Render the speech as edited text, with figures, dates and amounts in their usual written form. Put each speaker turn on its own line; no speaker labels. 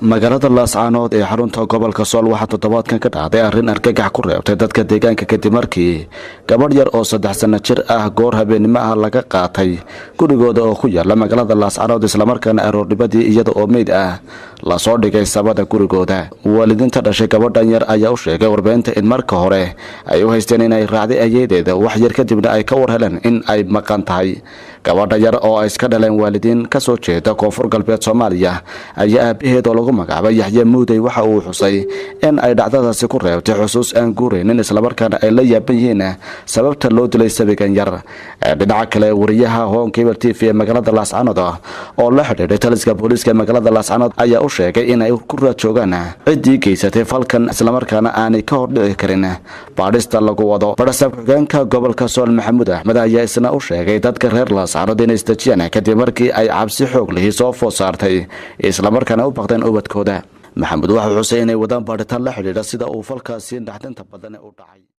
magaalada Laas-caanood ee xarunta gobolka Sool waxaa toddobaadkan ka dhacday arin argagax ku reebtay dadka deegaanka kadib markii gabadh yar oo 3 sano jir ah goor habeenimo ah laga qaatay gurigooda oo ku yaala magaalada Laas-caanood isla markaana aroornibadii iyada oo meyd ah la soo dhigay sabada gurigooda. waalidiinta dhashay gabadhan yar ayaa u sheegay warbaahinta in marka hore ay u haysteen inay raacday ayeedeeda wax yar kadibna ay ka war heleen in ay maqan tahay. gabadha yar oo ay iska dhaleen waalidiin ka soo jeeda koonfur galbeed Soomaaliya ayaa aabaheed oo lagu magacaabay Yaxye Muudey waxa uu xusay in ay dhacdadaasi ku reebtay xusuus aan guureynin isla markaana ay la yaaban yihiin sababta loo dilay sabigan yar. dhinaca kale wariyaha Hoon Cable TV ee magaalada Laas-caanood oo la xidhiidhay taliska booliiska magaalada Laas-caanood ayaa u sheegay in ay ku raad joogaan ciddii geysatay falkan isla markaana aanay ka hor dhici karin baadhista lagu wado. Barasabka gobolka Sool Maxamuud Axmed ayaa isna u sheegay dadka reer Laas-caanood inay istajiyaan kadib markii ay cabsi xoog leh soo food saartay isla markaana u baqdeen ubadkooda. maxamed waxa uu xusay inay wadaan baadhitaan la xidhiidha sida uu falkaasi dhaxdinta badan u dhacay.